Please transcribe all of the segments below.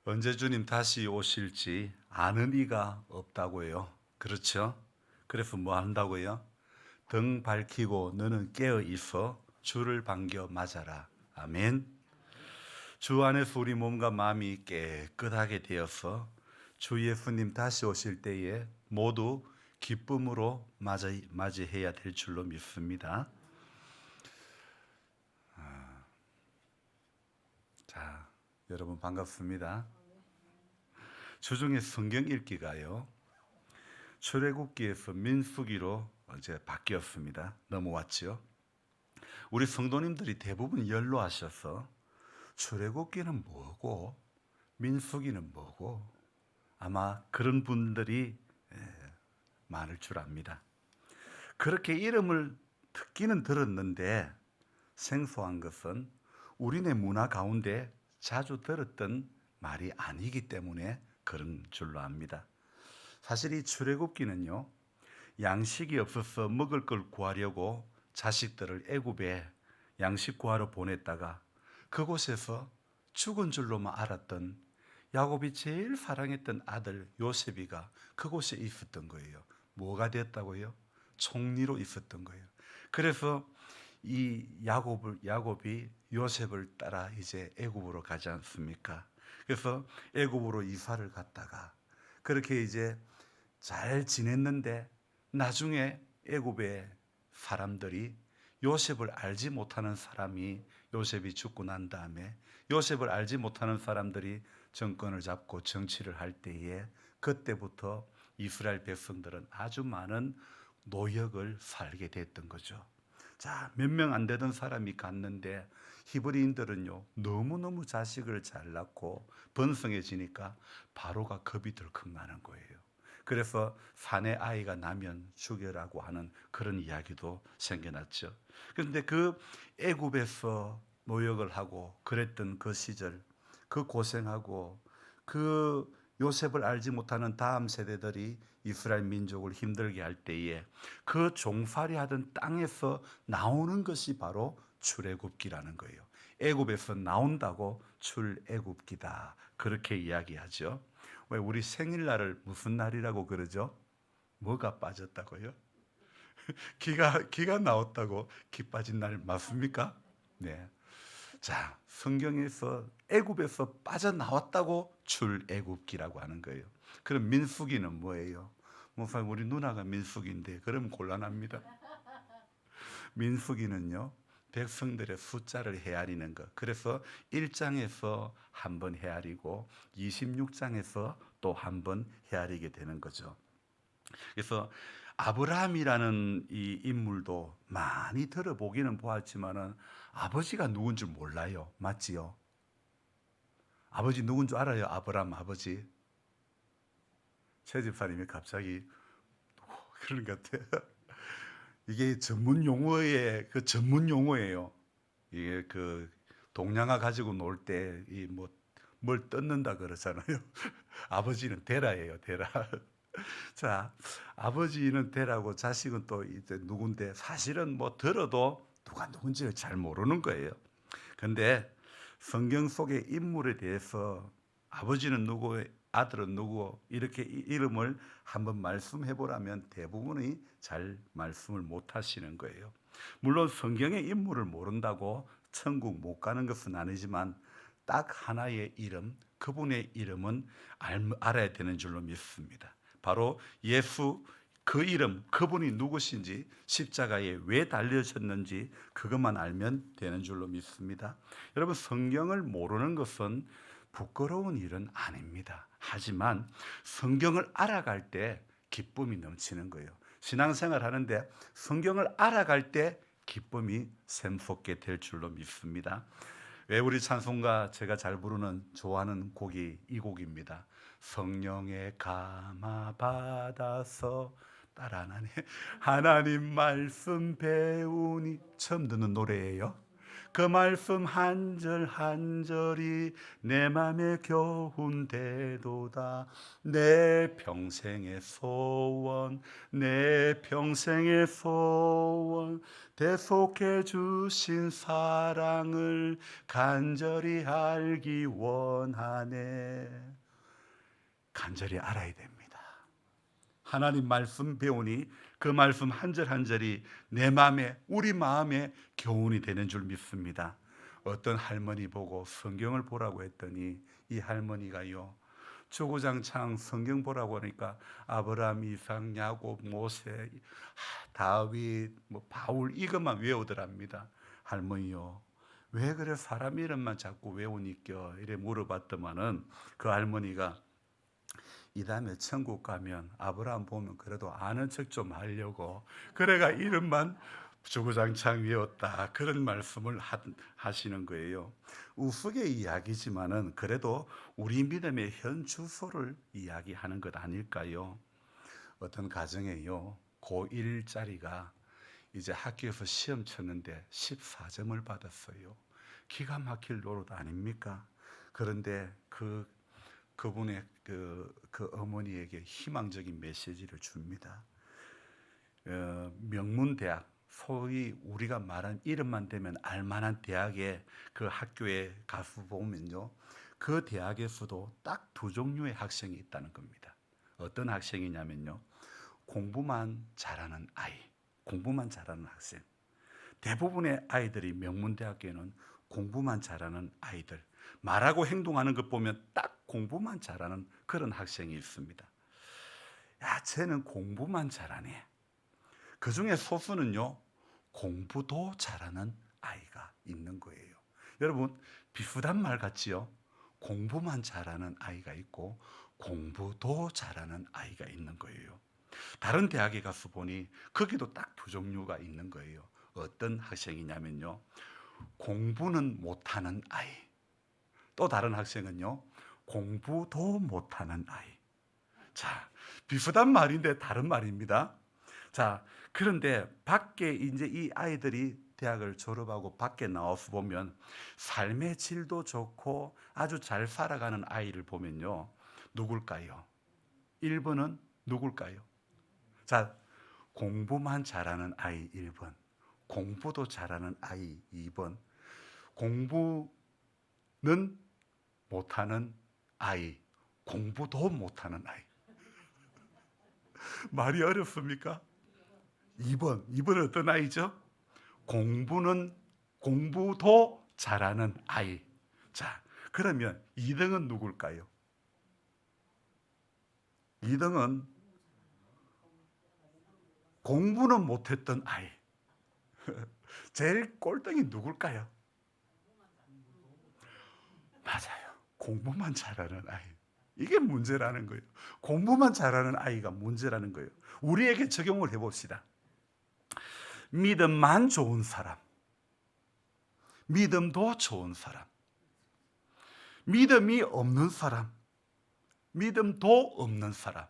언제 주님 다시 오실지 아는 이가 없다고요. 그렇죠? 그래서 뭐 한다고요? 등 밝히고 너는 깨어 있어 주를 반겨 맞아라. 아멘. 주 안에서 우리 몸과 마음이 깨끗하게 되어서 주 예수님 다시 오실 때에 모두 기쁨으로 맞이해야 될 줄로 믿습니다. 자, 여러분 반갑습니다. 주중에 성경 읽기가요. 출애굽기에서 민수기로 이제 바뀌었습니다. 넘어왔죠. 우리 성도님들이 대부분 연로하셔서 출애굽기는 뭐고 민수기는 뭐고 아마 그런 분들이 많을 줄 압니다. 그렇게 이름을 듣기는 들었는데 생소한 것은 우리네 문화 가운데 자주 들었던 말이 아니기 때문에 그런 줄로 압니다. 사실 이 출애굽기는요, 양식이 없어서 먹을 걸 구하려고 자식들을 애굽에 양식 구하러 보냈다가 그곳에서 죽은 줄로만 알았던 야곱이 제일 사랑했던 아들 요셉이가 그곳에 있었던 거예요. 뭐가 됐다고요? 총리로 있었던 거예요. 그래서 이 야곱이 요셉을 따라 이제 애굽으로 가지 않습니까? 그래서 애굽으로 이사를 갔다가 그렇게 이제 잘 지냈는데 나중에 애굽의 사람들이 요셉을 알지 못하는 사람이 요셉이 죽고 난 다음에 요셉을 알지 못하는 사람들이 정권을 잡고 정치를 할 때에 그때부터 이스라엘 백성들은 아주 많은 노역을 살게 됐던 거죠. 자, 몇 명 안 되던 사람이 갔는데 히브리인들은요 너무너무 자식을 잘 낳고 번성해지니까 바로가 겁이 덜컥 나는 거예요. 그래서 사내 아이가 나면 죽여라고 하는 그런 이야기도 생겨났죠. 그런데 그 애굽에서 노역을 하고 그랬던 그 시절, 그 고생하고 그 요셉을 알지 못하는 다음 세대들이 이스라엘 민족을 힘들게 할 때에 그 종살이 하던 땅에서 나오는 것이 바로 출애굽기라는 거예요. 애굽에서 나온다고 출애굽기다. 그렇게 이야기하죠. 왜 우리 생일날을 무슨 날이라고 그러죠? 뭐가 빠졌다고요? 기가 나왔다고 기 빠진 날 맞습니까? 네. 자, 성경에서 애굽에서 빠져나왔다고 출애굽기라고 하는 거예요. 그럼 민수기는 뭐예요? 목사님 우리 누나가 민수기인데 그럼 곤란합니다. 민수기는요. 백성들의 숫자를 헤아리는 것. 그래서 1장에서 한 번 헤아리고 26장에서 또 한 번 헤아리게 되는 거죠. 그래서 아브라함이라는 이 인물도 많이 들어보기는 보았지만은 아버지가 누군 줄 몰라요. 맞지요? 아버지 누군 줄 알아요? 아브라함 아버지. 최 집사님이 갑자기 그런 것 같아요. 이게 전문 용어의 그 전문 용어예요. 이게 그 동양화 가지고 놀 때 이 뭐 뭘 뜯는다 그러잖아요. 아버지는 데라예요, 데라. 자, 아버지는 데라고 자식은 또 이제 누군데 사실은 뭐 들어도 누가 누군지를 잘 모르는 거예요. 근데 성경 속의 인물에 대해서 아버지는 누구, 아들은 누구 이렇게 이름을 한번 말씀해 보라면 대부분이 잘 말씀을 못 하시는 거예요. 물론 성경의 인물을 모른다고 천국 못 가는 것은 아니지만 딱 하나의 이름, 그분의 이름은 알아야 되는 줄로 믿습니다. 바로 예수 그 이름, 그분이 누구신지 십자가에 왜 달려졌는지 그것만 알면 되는 줄로 믿습니다. 여러분 성경을 모르는 것은 부끄러운 일은 아닙니다. 하지만 성경을 알아갈 때 기쁨이 넘치는 거예요. 신앙생활 하는데 성경을 알아갈 때 기쁨이 샘솟게 될 줄로 믿습니다. 왜 우리 찬송가 제가 잘 부르는 좋아하는 곡이 이 곡입니다. 성령의 감화 받아서 따라하네 하나님 말씀 배우니 처음 듣는 노래예요. 그 말씀 한 절 한 절이 내 맘에 겨운대도다. 내 평생의 소원, 내 평생의 소원, 대속해 주신 사랑을 간절히 알기 원하네. 간절히 알아야 됩니다. 하나님 말씀 배우니 그 말씀 한 절 한 절이 내 마음에, 우리 마음에 교훈이 되는 줄 믿습니다. 어떤 할머니 보고 성경을 보라고 했더니 이 할머니가요, 주구장창 성경 보라고 하니까 아브라함, 이삭, 야곱, 모세, 다윗, 바울 이것만 외우더랍니다. 할머니요, 왜 그래 사람 이름만 자꾸 외우니까 이래 물어봤더만은 그 할머니가 이 다음에 천국 가면 아브라함 보면 그래도 아는 척 좀 하려고 그래가 이름만 주구장창 외웠다, 그런 말씀을 하시는 거예요. 우스개 이야기지만은 그래도 우리 믿음의 현 주소를 이야기하는 것 아닐까요? 어떤 가정에요, 고1짜리가 이제 학교에서 시험 쳤는데 14점을 받았어요. 기가 막힐 노릇 아닙니까? 그런데 그분의 그 어머니에게 희망적인 메시지를 줍니다. 명문대학, 소위 우리가 말한 이름만 대면 알만한 대학에 그 학교에 가서 보면요, 그 대학에서도 딱 두 종류의 학생이 있다는 겁니다. 어떤 학생이냐면요, 공부만 잘하는 아이, 공부만 잘하는 학생. 대부분의 아이들이 명문대학교에는 공부만 잘하는 아이들, 말하고 행동하는 것 보면 딱 공부만 잘하는 그런 학생이 있습니다. 야, 쟤는 공부만 잘하네. 그 중에 소수는요, 공부도 잘하는 아이가 있는 거예요. 여러분, 비슷한 말 같지요? 공부만 잘하는 아이가 있고 공부도 잘하는 아이가 있는 거예요. 다른 대학에 가서 보니 거기도 딱 두 종류가 있는 거예요. 어떤 학생이냐면요, 공부는 못하는 아이. 또 다른 학생은요, 공부도 못하는 아이. 자, 비슷한 말인데 다른 말입니다. 자, 그런데 밖에 이제 이 아이들이 대학을 졸업하고 밖에 나와서 보면 삶의 질도 좋고 아주 잘 살아가는 아이를 보면요, 누굴까요? 1번은 누굴까요? 자, 공부만 잘하는 아이 1번, 공부도 잘하는 아이 2번, 공부는 못하는 아이, 공부도 못하는 아이. 말이 어렵습니까? 2번은 어떤 아이죠? 공부도 잘하는 아이. 자, 그러면 2등은 누굴까요? 2등은 공부는 못했던 아이. 제일 꼴등이 누굴까요? 맞아요. 공부만 잘하는 아이. 이게 문제라는 거예요. 공부만 잘하는 아이가 문제라는 거예요. 우리에게 적용을 해봅시다. 믿음만 좋은 사람, 믿음도 좋은 사람, 믿음이 없는 사람, 믿음도 없는 사람.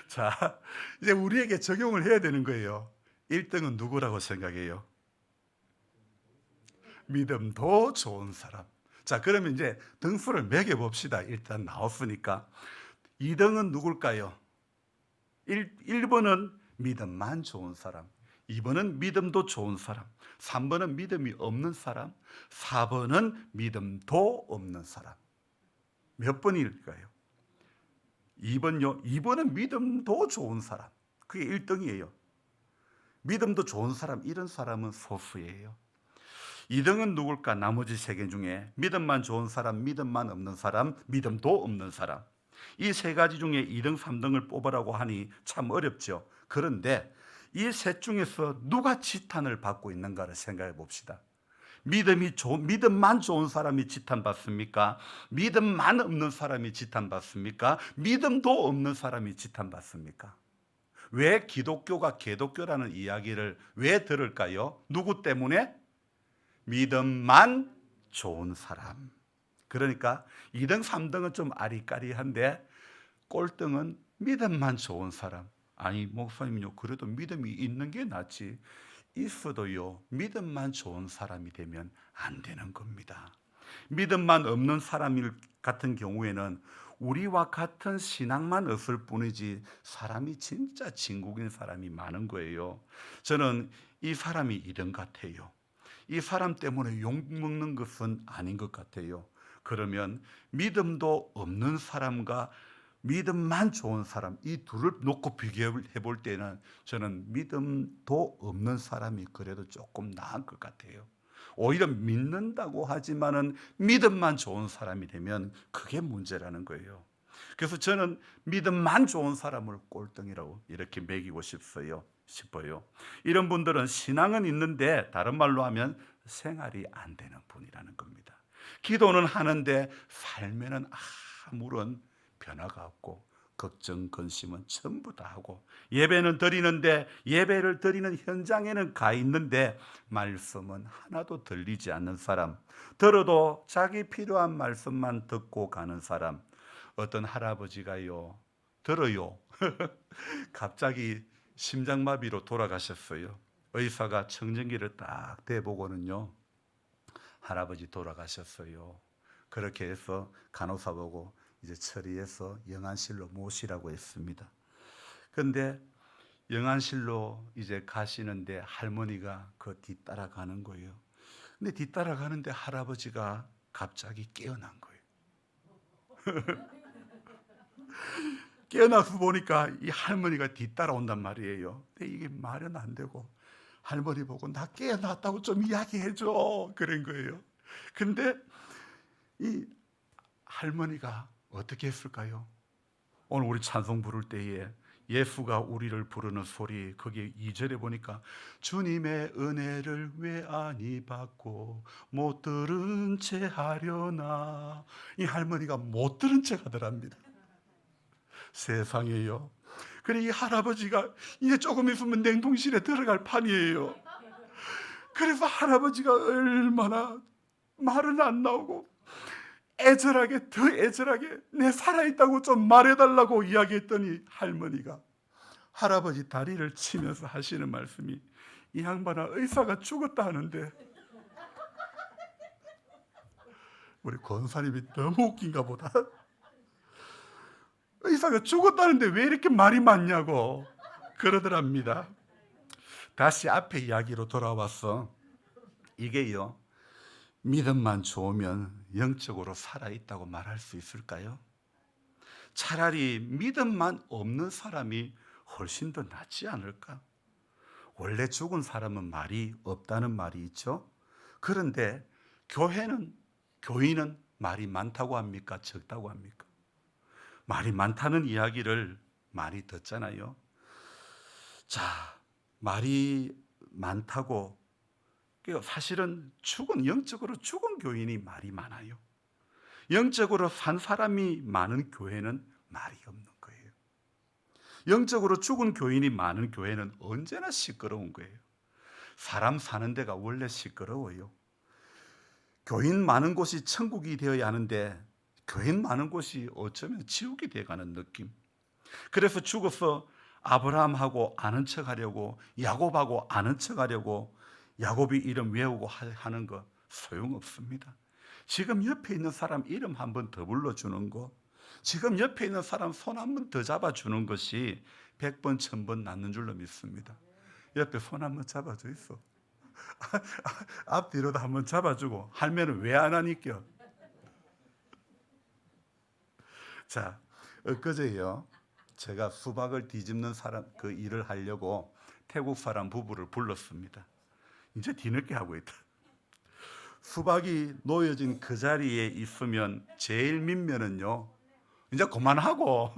자, 이제 우리에게 적용을 해야 되는 거예요. 1등은 누구라고 생각해요? 믿음도 좋은 사람. 자, 그러면 이제 등수를 매겨봅시다. 일단 나왔으니까. 2등은 누굴까요? 1번은 믿음만 좋은 사람, 2번은 믿음도 좋은 사람, 3번은 믿음이 없는 사람, 4번은 믿음도 없는 사람. 몇 번일까요? 2번요. 2번은 믿음도 좋은 사람. 그게 1등이에요. 믿음도 좋은 사람, 이런 사람은 소수예요. 2등은 누굴까? 나머지 3개 중에 믿음만 좋은 사람, 믿음만 없는 사람, 믿음도 없는 사람. 이 3가지 중에 2등, 3등을 뽑으라고 하니 참 어렵죠. 그런데 이 셋 중에서 누가 지탄을 받고 있는가를 생각해 봅시다. 믿음만 좋은 사람이 지탄받습니까? 믿음만 없는 사람이 지탄받습니까? 믿음도 없는 사람이 지탄받습니까? 왜 기독교가 개독교라는 이야기를 왜 들을까요? 누구 때문에? 믿음만 좋은 사람. 그러니까 2등, 3등은 좀 아리까리한데 꼴등은 믿음만 좋은 사람. 아니 목사님요, 그래도 믿음이 있는 게 낫지. 있어도요, 믿음만 좋은 사람이 되면 안 되는 겁니다. 믿음만 없는 사람 같은 경우에는 우리와 같은 신앙만 없을 뿐이지 사람이 진짜 진국인 사람이 많은 거예요. 저는 이 사람이 이런 것 같아요. 이 사람 때문에 욕먹는 것은 아닌 것 같아요. 그러면 믿음도 없는 사람과 믿음만 좋은 사람, 이 둘을 놓고 비교해 볼 때는 저는 믿음도 없는 사람이 그래도 조금 나은 것 같아요. 오히려 믿는다고 하지만은 믿음만 좋은 사람이 되면 그게 문제라는 거예요. 그래서 저는 믿음만 좋은 사람을 꼴등이라고 이렇게 매기고 싶어요. 이런 분들은 신앙은 있는데 다른 말로 하면 생활이 안 되는 분이라는 겁니다. 기도는 하는데 삶에는 아무런 변화가 없고 걱정, 근심은 전부 다 하고, 예배는 드리는데 예배를 드리는 현장에는 가 있는데 말씀은 하나도 들리지 않는 사람, 들어도 자기 필요한 말씀만 듣고 가는 사람. 어떤 할아버지가요, 들어요. 갑자기 심장마비로 돌아가셨어요. 의사가 청진기를 딱 대보고는요, 할아버지 돌아가셨어요. 그렇게 해서 간호사 보고 이제 처리해서 영안실로 모시라고 했습니다. 그런데 영안실로 이제 가시는데 할머니가 그 뒤따라가는 거예요. 근데 뒤따라가는데 할아버지가 갑자기 깨어난 거예요. 깨어나서 보니까 이 할머니가 뒤따라온단 말이에요. 근데 이게 말은 안 되고 할머니 보고 나 깨어났다고 좀 이야기해줘 그런 거예요. 근데 이 할머니가 어떻게 했을까요? 오늘 우리 찬송 부를 때에 예수가 우리를 부르는 소리, 거기 2절에 보니까 주님의 은혜를 왜 아니 받고 못 들은 채 하려나. 이 할머니가 못 들은 채 하더랍니다. 세상에요. 그래 이 할아버지가 이제 조금 있으면 냉동실에 들어갈 판이에요. 그래서 할아버지가 얼마나 말은 안 나오고 애절하게, 더 애절하게 내 살아있다고 좀 말해달라고 이야기했더니 할머니가 할아버지 다리를 치면서 하시는 말씀이, 이 양반아 의사가 죽었다 하는데, 우리 권사님이 너무 웃긴가 보다. 의사가 죽었다는데 왜 이렇게 말이 많냐고 그러더랍니다. 다시 앞에 이야기로 돌아와서, 이게요, 믿음만 좋으면 영적으로 살아있다고 말할 수 있을까요? 차라리 믿음만 없는 사람이 훨씬 더 낫지 않을까? 원래 죽은 사람은 말이 없다는 말이 있죠. 그런데 교인은 말이 많다고 합니까? 적다고 합니까? 말이 많다는 이야기를 많이 듣잖아요. 자, 말이 많다고, 사실은 영적으로 죽은 교인이 말이 많아요. 영적으로 산 사람이 많은 교회는 말이 없는 거예요. 영적으로 죽은 교인이 많은 교회는 언제나 시끄러운 거예요. 사람 사는 데가 원래 시끄러워요. 교인 많은 곳이 천국이 되어야 하는데 교인 많은 곳이 어쩌면 지옥이 되어가는 느낌. 그래서 죽어서 아브라함하고 아는 척하려고, 야곱하고 아는 척하려고 야곱이 이름 외우고 하는 거 소용없습니다. 지금 옆에 있는 사람 이름 한 번 더 불러주는 거, 지금 옆에 있는 사람 손 한 번 더 잡아주는 것이 100번 1000번 낫는 줄로 믿습니다. 옆에 손 한 번 잡아줘 있어. 앞뒤로도 한 번 잡아주고. 할매는 왜 안 하니까? 자, 엊그제요, 제가 수박을 뒤집는 그 일을 하려고 태국 사람 부부를 불렀습니다. 이제 뒤늦게 하고 있다. 수박이 놓여진 그 자리에 있으면 제일 민면은요, 이제 그만하고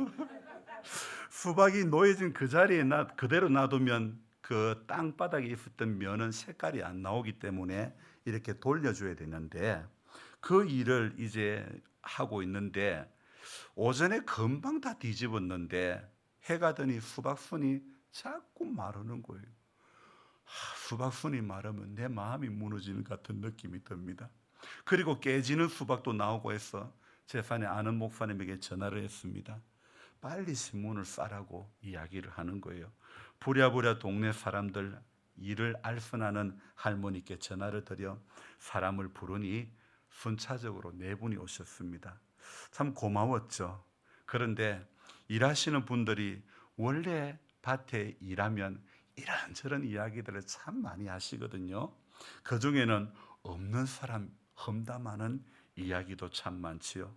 수박이 놓여진 그 자리에 그대로 놔두면 그 땅바닥에 있었던 면은 색깔이 안 나오기 때문에 이렇게 돌려줘야 되는데, 그 일을 이제 하고 있는데 오전에 금방 다 뒤집었는데 해가 드니 수박순이 자꾸 마르는 거예요. 수박순이 마르면 내 마음이 무너지는 같은 느낌이 듭니다. 그리고 깨지는 수박도 나오고 해서 제 산에 아는 목사님에게 전화를 했습니다. 빨리 신문을 싸라고 이야기를 하는 거예요. 부랴부랴 동네 사람들 일을 알선하는 할머니께 전화를 드려 사람을 부르니 순차적으로 네 분이 오셨습니다. 참 고마웠죠. 그런데 일하시는 분들이 원래 밭에 일하면 이런저런 이야기들을 참 많이 하시거든요. 그 중에는 없는 사람 험담하는 이야기도 참 많지요.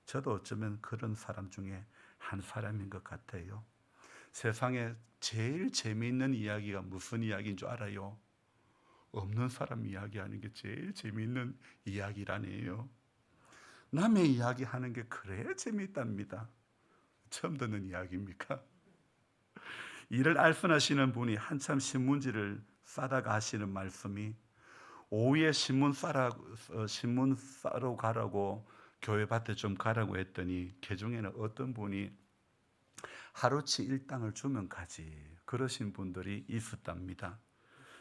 저도 어쩌면 그런 사람 중에 한 사람인 것 같아요. 세상에 제일 재미있는 이야기가 무슨 이야기인 줄 알아요? 없는 사람 이야기하는 게 제일 재미있는 이야기라네요. 남의 이야기하는 게 그래 재미있답니다. 처음 듣는 이야기입니까? 이를 알선하시는 분이 한참 신문지를 싸다가 하시는 말씀이 오후에 신문 싸러 가라고 교회 밭에 좀 가라고 했더니 그 중에는 어떤 분이 하루치 일당을 주면 가지 그러신 분들이 있었답니다.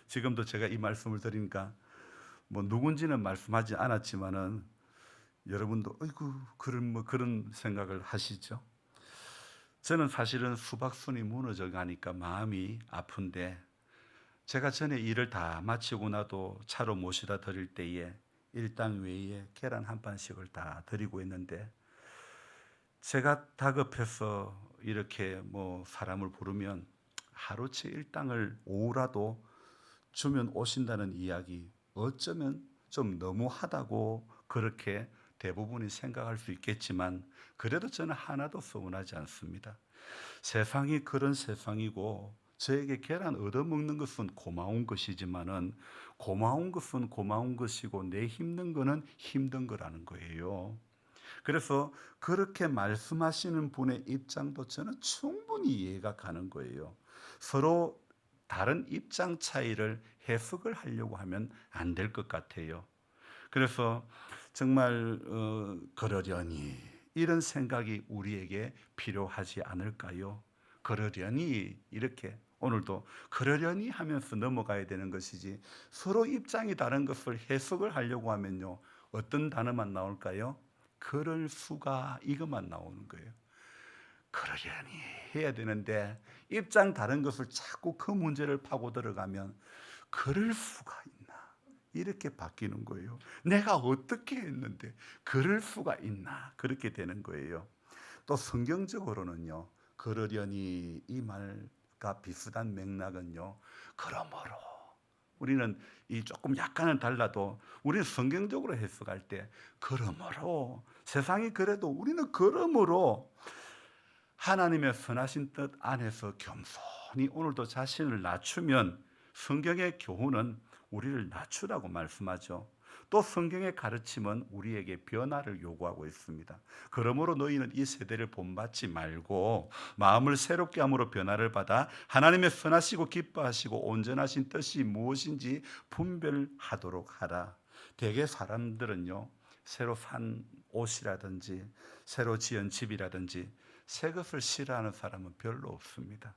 지금도 제가 이 말씀을 드리니까 뭐 누군지는 말씀하지 않았지만은 여러분도 어이구 그런 생각을 하시죠. 저는 사실은 수박순이 무너져 가니까 마음이 아픈데 제가 전에 일을 다 마치고 나도 차로 모시다 드릴 때에 일당 외에 계란 한 판씩을 다 드리고 있는데 제가 다급해서 이렇게 뭐 사람을 부르면 하루치 일당을 오후라도 주면 오신다는 이야기 어쩌면 좀 너무하다고 그렇게 대부분이 생각할 수 있겠지만 그래도 저는 하나도 서운하지 않습니다. 세상이 그런 세상이고 저에게 계란 얻어먹는 것은 고마운 것이지만은 고마운 것은 고마운 것이고 내 힘든 거는 힘든 거라는 거예요. 그래서 그렇게 말씀하시는 분의 입장도 저는 충분히 이해가 가는 거예요. 서로 다른 입장 차이를 해석을 하려고 하면 안 될 것 같아요. 그래서 정말 그러려니 이런 생각이 우리에게 필요하지 않을까요? 그러려니 이렇게 오늘도 그러려니 하면서 넘어가야 되는 것이지 서로 입장이 다른 것을 해석을 하려고 하면요 어떤 단어만 나올까요? 그럴 수가 이것만 나오는 거예요. 그러려니 해야 되는데 입장 다른 것을 자꾸 그 문제를 파고 들어가면 그럴 수가 있나 이렇게 바뀌는 거예요. 내가 어떻게 했는데 그럴 수가 있나 그렇게 되는 거예요. 또 성경적으로는요 그러려니 이 말과 비슷한 맥락은요 그러므로 우리는 이 조금 약간은 달라도 우리는 성경적으로 해석할 때 그러므로 세상이 그래도 우리는 그러므로 하나님의 선하신 뜻 안에서 겸손히 오늘도 자신을 낮추면 성경의 교훈은 우리를 낮추라고 말씀하죠. 또 성경의 가르침은 우리에게 변화를 요구하고 있습니다. 그러므로 너희는 이 세대를 본받지 말고 마음을 새롭게 함으로 변화를 받아 하나님의 선하시고 기뻐하시고 온전하신 뜻이 무엇인지 분별하도록 하라. 대개 사람들은요 새로 산 옷이라든지 새로 지은 집이라든지 새 것을 싫어하는 사람은 별로 없습니다.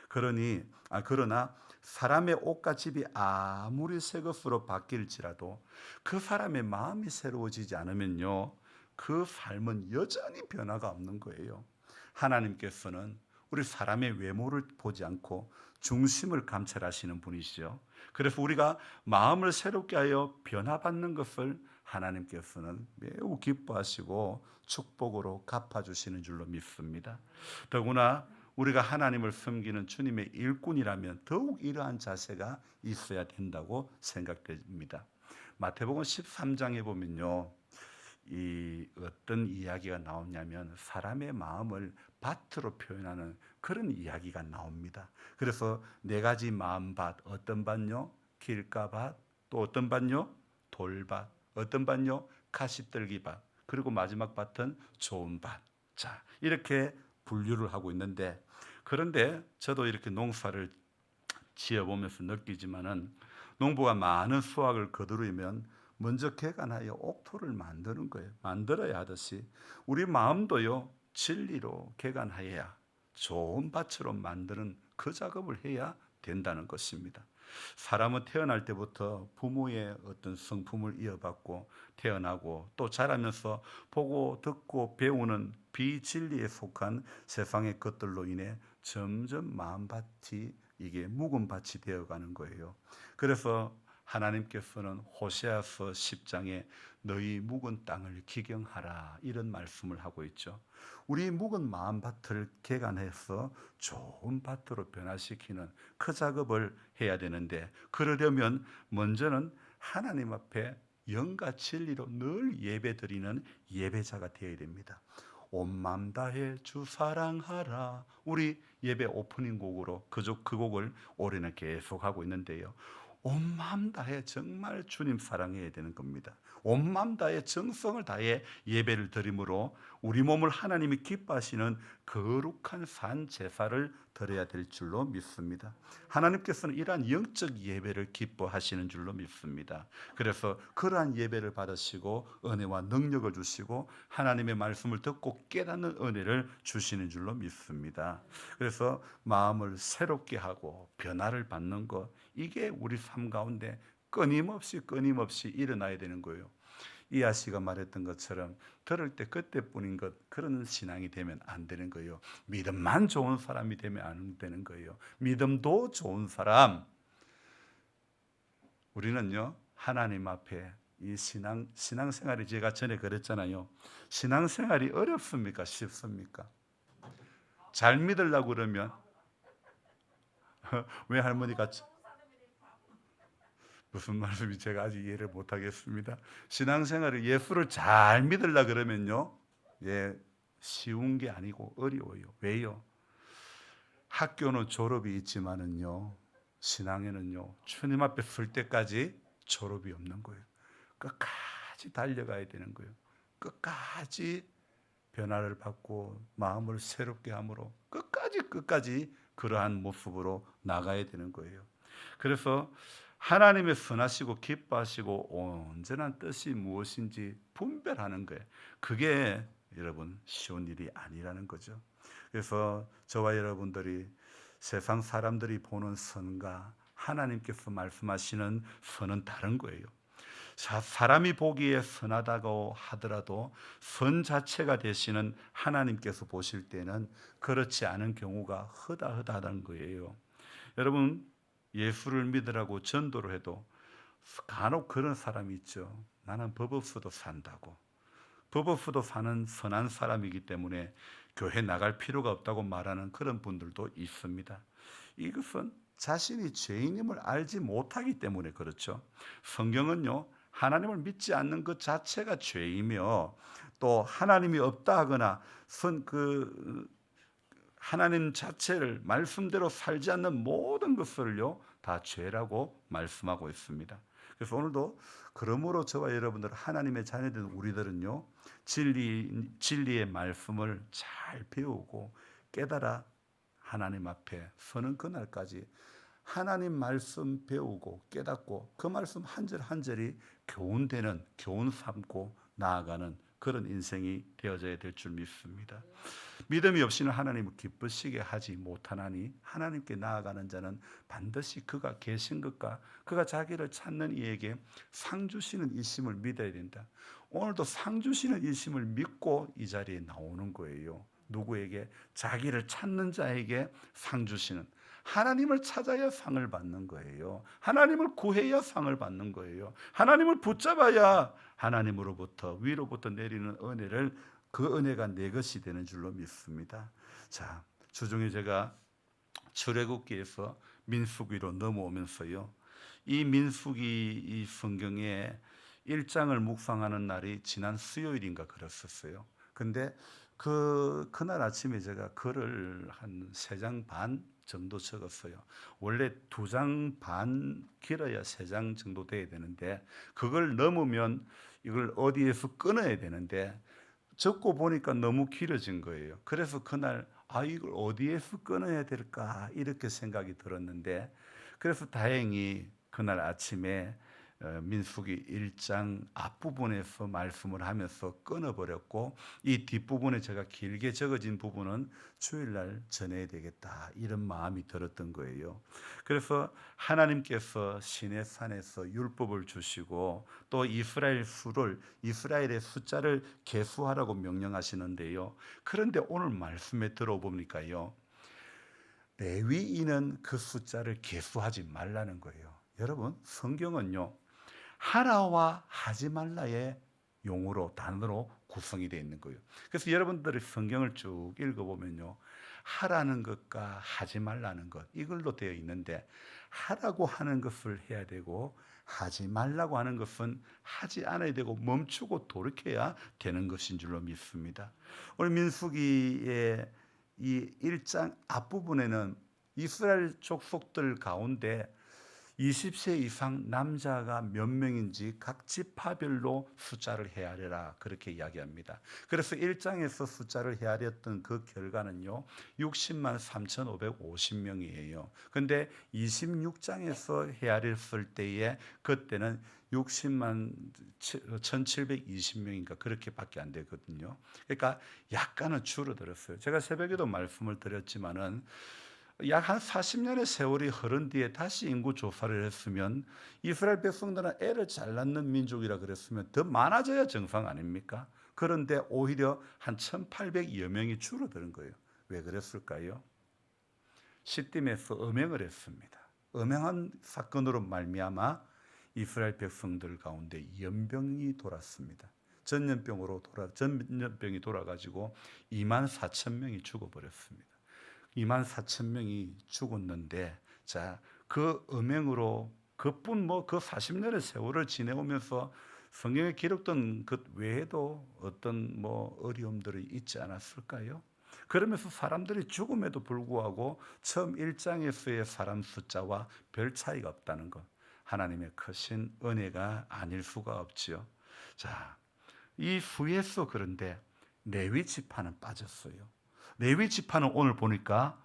그러나 사람의 옷과 집이 아무리 새 것으로 바뀔지라도 그 사람의 마음이 새로워지지 않으면요 그 삶은 여전히 변화가 없는 거예요. 하나님께서는 우리 사람의 외모를 보지 않고 중심을 감찰하시는 분이시죠. 그래서 우리가 마음을 새롭게 하여 변화받는 것을 하나님께서는 매우 기뻐하시고 축복으로 갚아주시는 줄로 믿습니다. 더구나 우리가 하나님을 섬기는 주님의 일꾼이라면 더욱 이러한 자세가 있어야 된다고 생각됩니다. 마태복음 13장에 보면요. 이 어떤 이야기가 나오냐면 사람의 마음을 밭으로 표현하는 그런 이야기가 나옵니다. 그래서 네 가지 마음밭, 어떤 밭요? 길가밭, 또 어떤 밭요? 돌밭, 어떤 밭요? 가시떨기밭, 그리고 마지막 밭은 좋은 밭. 자, 이렇게 분류를 하고 있는데 그런데 저도 이렇게 농사를 지어보면서 느끼지만은 농부가 많은 수확을 거두려면 먼저 개간하여 옥토를 만드는 거예요. 만들어야 하듯이 우리 마음도요 진리로 개간하여야 좋은 밭으로 만드는 그 작업을 해야 된다는 것입니다. 사람은 태어날 때부터 부모의 어떤 성품을 이어받고 태어나고 또 자라면서 보고 듣고 배우는 비진리에 속한 세상의 것들로 인해 점점 마음밭이 이게 묵은 밭이 되어가는 거예요. 그래서 하나님께서는 호세아서 10장에 너희 묵은 땅을 기경하라 이런 말씀을 하고 있죠. 우리 묵은 마음밭을 개간해서 좋은 밭으로 변화시키는 그 작업을 해야 되는데, 그러려면 먼저는 하나님 앞에 영과 진리로 늘 예배드리는 예배자가 되어야 됩니다. 온 마음 다해 주 사랑하라, 우리 예배 오프닝 곡으로 그 곡을 올해는 계속 하고 있는데요. 온 마음 다해 정말 주님 사랑해야 되는 겁니다. 온 마음 다해 정성을 다해 예배를 드림으로 우리 몸을 하나님이 기뻐하시는 거룩한 산 제사를 드려야 될 줄로 믿습니다. 하나님께서는 이러한 영적 예배를 기뻐하시는 줄로 믿습니다. 그래서 그러한 예배를 받으시고 은혜와 능력을 주시고 하나님의 말씀을 듣고 깨닫는 은혜를 주시는 줄로 믿습니다. 그래서 마음을 새롭게 하고 변화를 받는 것, 이게 우리 삶 가운데 끊임없이 일어나야 되는 거예요. 이하 씨가 말했던 것처럼 들을 때 그때뿐인 것, 그런 신앙이 되면 안 되는 거예요. 믿음만 좋은 사람이 되면 안 되는 거예요. 믿음도 좋은 사람, 우리는요 하나님 앞에 이 신앙생활이, 제가 전에 그랬잖아요. 신앙생활이 어렵습니까? 쉽습니까? 잘 믿으려고 그러면 왜 할머니가 무슨 말씀인지 제가 아직 이해를 못하겠습니다. 신앙생활을 예수를 잘 믿으려 그러면요, 쉬운 게 아니고 어려워요. 왜요? 학교는 졸업이 있지만은요, 신앙에는요, 주님 앞에 설 때까지 졸업이 없는 거예요. 끝까지 달려가야 되는 거예요. 끝까지 변화를 받고 마음을 새롭게 함으로 끝까지 그러한 모습으로 나가야 되는 거예요. 그래서 하나님의 선하시고 기뻐하시고 온전한 뜻이 무엇인지 분별하는 거예요. 그게 여러분 쉬운 일이 아니라는 거죠. 그래서 저와 여러분들이 세상 사람들이 보는 선과 하나님께서 말씀하시는 선은 다른 거예요. 사람이 보기에 선하다고 하더라도 선 자체가 되시는 하나님께서 보실 때는 그렇지 않은 경우가 허다하다는 거예요. 여러분, 예수를 믿으라고 전도를 해도 간혹 그런 사람이 있죠. 나는 법 없어도 산다고. 법 없어도 사는 선한 사람이기 때문에 교회 나갈 필요가 없다고 말하는 그런 분들도 있습니다. 이것은 자신이 죄인임을 알지 못하기 때문에 그렇죠. 성경은요, 하나님을 믿지 않는 것 자체가 죄이며, 또 하나님이 없다 하거나 하나님 자체를 말씀대로 살지 않는 모든 것을요 다 죄라고 말씀하고 있습니다. 그래서 오늘도 그러므로 저와 여러분들 하나님의 자녀된 우리들은요 진리의 말씀을 잘 배우고 깨달아 하나님 앞에 서는 그날까지 하나님 말씀 배우고 깨닫고 그 말씀 한 절 한 절이 교훈 삼고 나아가는 그런 인생이 되어져야 될 줄 믿습니다. 믿음이 없이는 하나님을 기쁘시게 하지 못하나니 하나님께 나아가는 자는 반드시 그가 계신 것과 그가 자기를 찾는 이에게 상 주시는 이심을 믿어야 된다. 오늘도 상 주시는 이심을 믿고 이 자리에 나오는 거예요. 누구에게? 자기를 찾는 자에게 상 주시는, 하나님을 찾아야 상을 받는 거예요. 하나님을 구해야 상을 받는 거예요. 하나님을 붙잡아야 하나님으로부터 위로부터 내리는 은혜를, 그 은혜가 내 것이 되는 줄로 믿습니다. 자, 주중에 제가 출애굽기에서 민수기로 넘어오면서요, 이 민수기 이 성경에 1장을 묵상하는 날이 지난 수요일인가 그랬었어요. 근데 그날 아침에 제가 글을 한 3장 반 정도 적었어요. 원래 2장 반 길어야 3장 정도 돼야 되는데 그걸 넘으면 이걸 어디에서 끊어야 되는데 적고 보니까 너무 길어진 거예요. 그래서 그날 이걸 어디에서 끊어야 될까 이렇게 생각이 들었는데, 그래서 다행히 그날 아침에 민수기 1장 앞부분에서 말씀을 하면서 끊어버렸고, 이 뒷부분에 제가 길게 적어진 부분은 주일날 전해야 되겠다 이런 마음이 들었던 거예요. 그래서 하나님께서 시내산에서 율법을 주시고 또 이스라엘의 숫자를 계수하라고 명령하시는데요. 그런데 오늘 말씀에 들어보니까요, 레위인은 그 숫자를 계수하지 말라는 거예요. 여러분, 성경은요, 하라와 하지 말라의 용어로, 단어로 구성이 되어 있는 거예요. 그래서 여러분들이 성경을 쭉 읽어보면요, 하라는 것과 하지 말라는 것, 이걸로 되어 있는데, 하라고 하는 것을 해야 되고 하지 말라고 하는 것은 하지 않아야 되고 멈추고 돌이켜야 되는 것인 줄로 믿습니다. 오늘 민수기의 이 1장 앞부분에는 이스라엘 족속들 가운데 20세 이상 남자가 몇 명인지 각 지파별로 숫자를 헤아려라, 그렇게 이야기합니다. 그래서 1장에서 숫자를 헤아렸던 그 결과는요 60만 3,550명이에요. 근데 26장에서 헤아렸을 때에 그때는 60만 1,720명인가 그렇게밖에 안 되거든요. 그러니까 약간은 줄어들었어요. 제가 새벽에도 말씀을 드렸지만은 약 한 40년의 세월이 흐른 뒤에 다시 인구 조사를 했으면 이스라엘 백성들은 애를 잘 낳는 민족이라 그랬으면 더 많아져야 정상 아닙니까? 그런데 오히려 한 1,800여 명이 줄어드는 거예요. 왜 그랬을까요? 시딤에서 음행을 했습니다. 음행한 사건으로 말미암아 이스라엘 백성들 가운데 연병이 돌았습니다. 전염병이 돌아가지고 2만 4천 명이 죽어버렸습니다. 2만 4천 명이 죽었는데, 자, 그 음행으로 그뿐 그 40년의 세월을 지내오면서 성경에 기록된 것 외에도 어떤 어려움들이 있지 않았을까요? 그러면서 사람들이 죽음에도 불구하고 처음 1장에서의 사람 숫자와 별 차이가 없다는 것, 하나님의 크신 은혜가 아닐 수가 없지요. 자, 이 후에서 그런데 레위 지파는 빠졌어요. 레위 지파는 오늘 보니까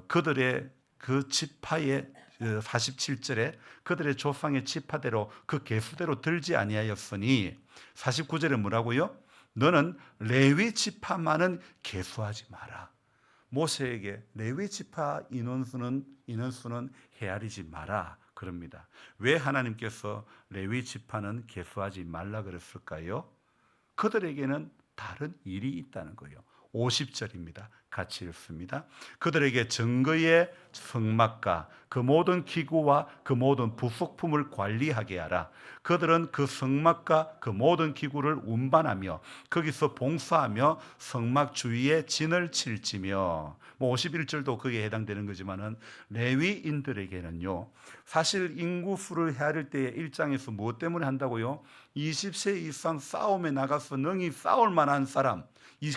그들의 그 지파의 47절에 그들의 조상의 지파대로 그 계수대로 들지 아니하였으니, 49절에 뭐라고요? 너는 레위 지파만은 계수하지 마라. 모세에게 레위 지파 인원수는 헤아리지 마라 그럽니다. 왜 하나님께서 레위 지파는 계수하지 말라 그랬을까요? 그들에게는 다른 일이 있다는 거예요. 50절입니다. 같이 읽습니다. 그들에게 증거의 성막과 그 모든 기구와 그 모든 부속품을 관리하게 하라. 그들은 그 성막과 그 모든 기구를 운반하며 거기서 봉사하며 성막 주위에 진을 칠지며, 51절도 거기에 해당되는 거지만은 레위인들에게는요, 사실 인구수를 헤아릴 때에 1장에서 무엇 때문에 한다고요? 20세 이상 싸움에 나가서 능히 싸울 만한 사람,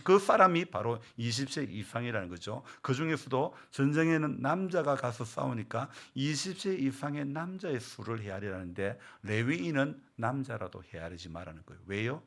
그 사람이 바로 20세 이상이라는 거죠. 그 중에서도 전쟁에는 남자가 가서 싸우니까 20세 이상의 남자의 수를 헤아리라는데, 레위인은 남자라도 헤아리지 말라는 거예요. 왜요?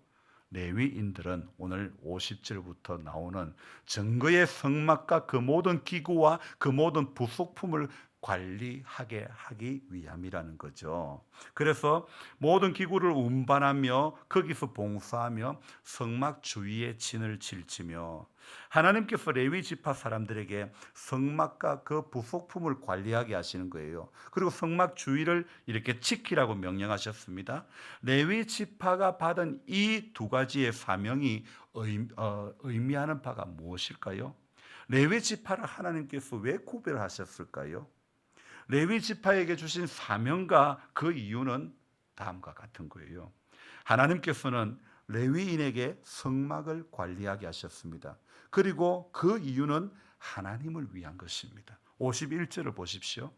레위인들은 오늘 50절부터 나오는 증거의 성막과 그 모든 기구와 그 모든 부속품을 관리하게 하기 위함이라는 거죠. 그래서 모든 기구를 운반하며 거기서 봉사하며 성막 주위에 진을 칠지며, 하나님께서 레위 지파 사람들에게 성막과 그 부속품을 관리하게 하시는 거예요. 그리고 성막 주위를 이렇게 지키라고 명령하셨습니다. 레위 지파가 받은 이 두 가지의 사명이 의미하는 바가 무엇일까요? 레위 지파를 하나님께서 왜 구별하셨을까요? 레위 지파에게 주신 사명과 그 이유는 다음과 같은 거예요. 하나님께서는 레위인에게 성막을 관리하게 하셨습니다. 그리고 그 이유는 하나님을 위한 것입니다. 51절을 보십시오.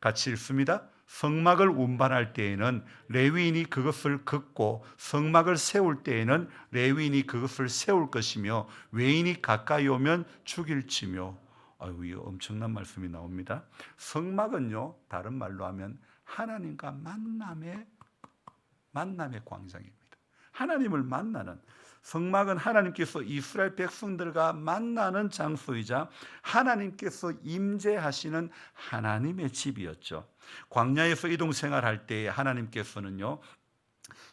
같이 읽습니다. 성막을 운반할 때에는 레위인이 그것을 긋고 성막을 세울 때에는 레위인이 그것을 세울 것이며 외인이 가까이 오면 죽일지며. 아이고, 이거 엄청난 말씀이 나옵니다. 성막은요, 다른 말로 하면 하나님과 만남의 광장입니다. 하나님을 만나는, 성막은 하나님께서 이스라엘 백성들과 만나는 장소이자 하나님께서 임재하시는 하나님의 집이었죠. 광야에서 이동 생활할 때 하나님께서는요,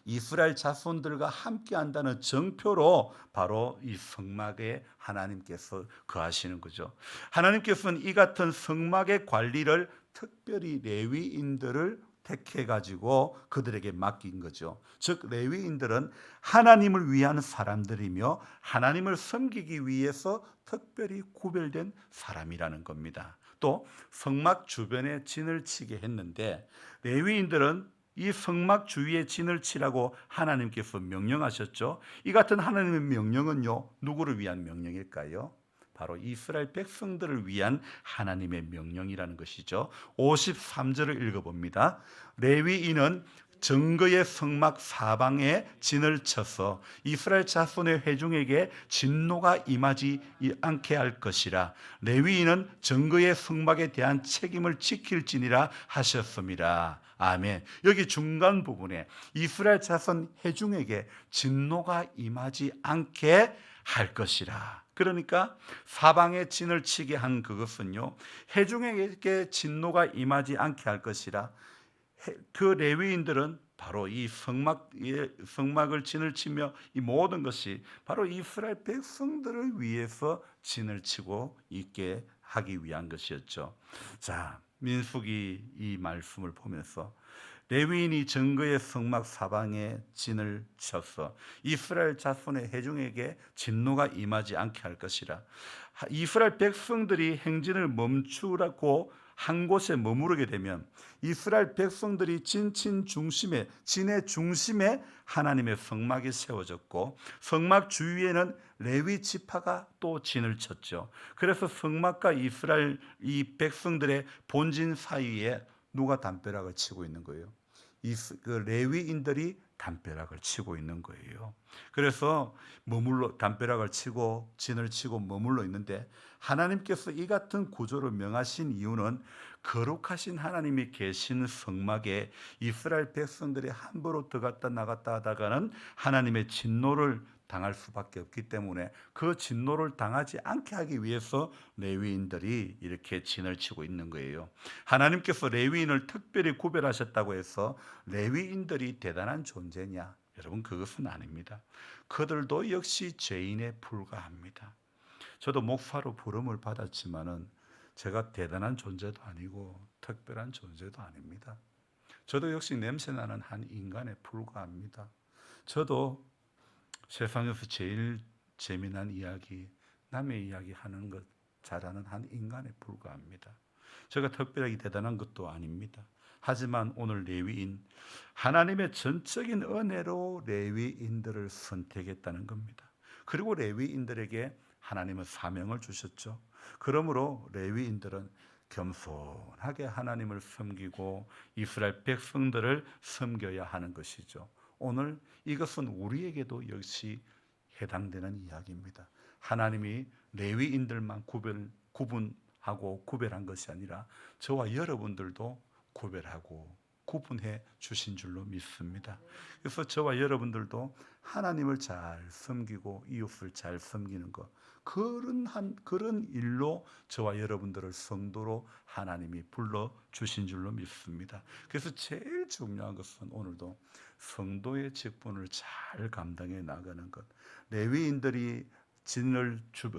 이스라엘 자손들과 함께 한다는 정표로 바로 이 성막에 하나님께서 거하시는 거죠. 하나님께서는 이 같은 성막의 관리를 특별히 레위인들을 택해 가지고 그들에게 맡긴 거죠. 즉 레위인들은 하나님을 위한 사람들이며 하나님을 섬기기 위해서 특별히 구별된 사람이라는 겁니다. 또 성막 주변에 진을 치게 했는데, 레위인들은 이 성막 주위에 진을 치라고 하나님께서 명령하셨죠. 이 같은 하나님의 명령은요, 누구를 위한 명령일까요? 바로 이스라엘 백성들을 위한 하나님의 명령이라는 것이죠. 53절을 읽어봅니다. 레위인은 정거의 성막 사방에 진을 쳐서 이스라엘 자손의 회중에게 진노가 임하지 않게 할 것이라. 레위인은 정거의 성막에 대한 책임을 지킬지니라 하셨습니다. 아멘. 여기 중간 부분에 이스라엘 자손 회중에게 진노가 임하지 않게 할 것이라. 그러니까 사방에 진을 치게 한 그것은요, 회중에게 진노가 임하지 않게 할 것이라. 그 레위인들은 바로 이 성막을 진을 치며 이 모든 것이 바로 이스라엘 백성들을 위해서 진을 치고 있게 하기 위한 것이었죠. 자, 민수기 이 말씀을 보면서 레위인이 정거의 성막 사방에 진을 쳐서 이스라엘 자손의 회중에게 진노가 임하지 않게 할 것이라. 이스라엘 백성들이 행진을 멈추라고 한 곳에 머무르게 되면 이스라엘 백성들이 진의 중심에 하나님의 성막이 세워졌고, 성막 주위에는 레위 지파가 또 진을 쳤죠. 그래서 성막과 이스라엘 이 백성들의 본진 사이에 누가 담벼락을 치고 있는 거예요? 그 레위인들이 담벼락을 치고 있는 거예요. 그래서 담벼락을 치고 진을 치고 머물러 있는데, 하나님께서 이 같은 구조를 명하신 이유는 거룩하신 하나님이 계신 성막에 이스라엘 백성들이 함부로 들어갔다 나갔다 하다가는 하나님의 진노를 당할 수밖에 없기 때문에 그 진노를 당하지 않게 하기 위해서 레위인들이 이렇게 진을 치고 있는 거예요. 하나님께서 레위인을 특별히 구별하셨다고 해서 레위인들이 대단한 존재냐? 여러분, 그것은 아닙니다. 그들도 역시 죄인에 불과합니다. 저도 목사로 부름을 받았지만은 제가 대단한 존재도 아니고 특별한 존재도 아닙니다. 저도 역시 냄새나는 한 인간에 불과합니다. 저도 세상에서 제일 재미난 이야기, 남의 이야기 하는 것 잘하는 한 인간에 불과합니다. 제가 특별하게 대단한 것도 아닙니다. 하지만 오늘 레위인, 하나님의 전적인 은혜로 레위인들을 선택했다는 겁니다. 그리고 레위인들에게 하나님은 사명을 주셨죠. 그러므로 레위인들은 겸손하게 하나님을 섬기고 이스라엘 백성들을 섬겨야 하는 것이죠. 오늘 이것은 우리에게도 역시 해당되는 이야기입니다. 하나님이 레위인들만 구분하고 구별한 것이 아니라 저와 여러분들도 구별하고 구분해 주신 줄로 믿습니다. 그래서 저와 여러분들도 하나님을 잘 섬기고 이웃을 잘 섬기는 것, 그런 일로 저와 여러분들을 성도로 하나님이 불러 주신 줄로 믿습니다. 그래서 제일 중요한 것은 오늘도 성도의 직분을 잘 감당해 나가는 것. 레위인들이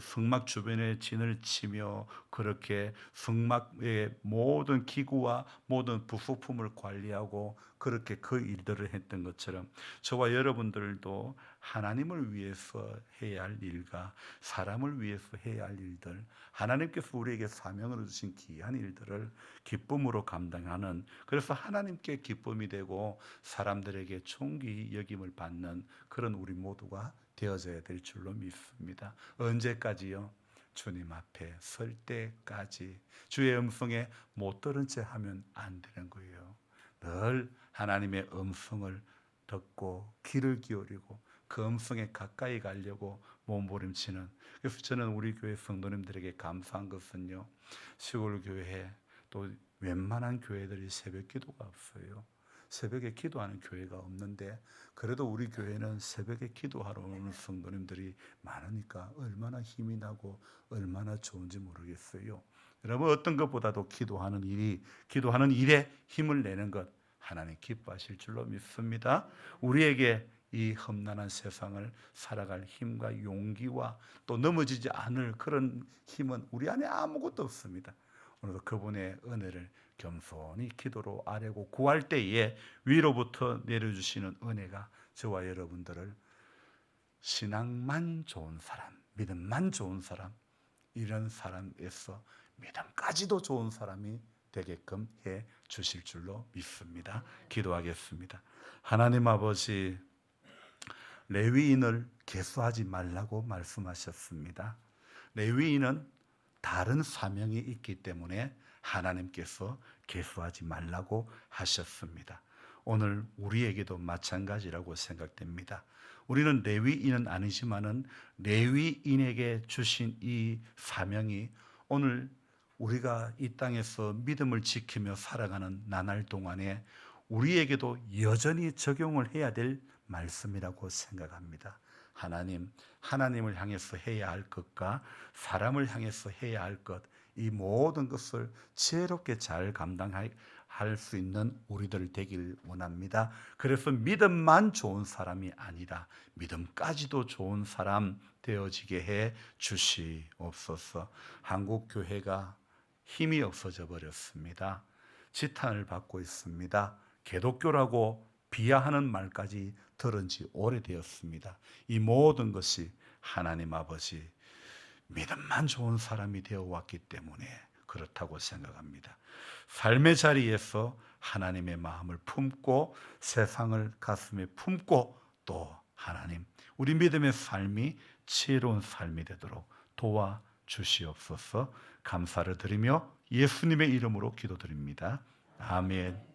성막 주변에 진을 치며 그렇게 성막의 모든 기구와 모든 부속품을 관리하고 그렇게 그 일들을 했던 것처럼 저와 여러분들도 하나님을 위해서 해야 할 일과 사람을 위해서 해야 할 일들, 하나님께서 우리에게 사명으로 주신 귀한 일들을 기쁨으로 감당하는, 그래서 하나님께 기쁨이 되고 사람들에게 존귀 여김을 받는 그런 우리 모두가 되어져야 될 줄로 믿습니다. 언제까지요? 주님 앞에 설 때까지 주의 음성에 못 들은 채 하면 안 되는 거예요. 늘 하나님의 음성을 듣고 귀를 기울이고 그 음성에 가까이 가려고 몸부림치는, 그래서 저는 우리 교회 성도님들에게 감사한 것은요, 시골 교회 또 웬만한 교회들이 새벽 기도가 없어요. 새벽에 기도하는 교회가 없는데 그래도 우리 교회는 새벽에 기도하러 오는 성도님들이 많으니까 얼마나 힘이 나고 얼마나 좋은지 모르겠어요. 여러분, 어떤 것보다도 기도하는 일에 힘을 내는 것 하나님 기뻐하실 줄로 믿습니다. 우리에게 이 험난한 세상을 살아갈 힘과 용기와 또 넘어지지 않을 그런 힘은 우리 안에 아무것도 없습니다. 오늘도 그분의 은혜를 겸손히 기도로 아뢰고 구할 때에 위로부터 내려주시는 은혜가 저와 여러분들을 신앙만 좋은 사람, 믿음만 좋은 사람, 이런 사람에서 믿음까지도 좋은 사람이 되게끔 해 주실 줄로 믿습니다. 기도하겠습니다. 하나님 아버지, 레위인을 계수하지 말라고 말씀하셨습니다. 레위인은 다른 사명이 있기 때문에 하나님께서 계수하지 말라고 하셨습니다. 오늘 우리에게도 마찬가지라고 생각됩니다. 우리는 레위인은 아니지만은 레위인에게 주신 이 사명이 오늘 우리가 이 땅에서 믿음을 지키며 살아가는 나날 동안에 우리에게도 여전히 적용을 해야 될 말씀이라고 생각합니다. 하나님을 향해서 해야 할 것과 사람을 향해서 해야 할 것, 이 모든 것을 지혜롭게 잘 감당할 수 있는 우리들 되길 원합니다. 그래서 믿음만 좋은 사람이 아니라 믿음까지도 좋은 사람 되어지게 해 주시옵소서. 한국 교회가 힘이 없어져 버렸습니다. 지탄을 받고 있습니다. 기독교라고 비하하는 말까지 들은 지 오래되었습니다. 이 모든 것이 하나님 아버지 믿음만 좋은 사람이 되어 왔기 때문에 그렇다고 생각합니다. 삶의 자리에서 하나님의 마음을 품고 세상을 가슴에 품고 또 하나님 우리 믿음의 삶이 지혜로운 삶이 되도록 도와주시옵소서. 감사를 드리며 예수님의 이름으로 기도드립니다. 아멘.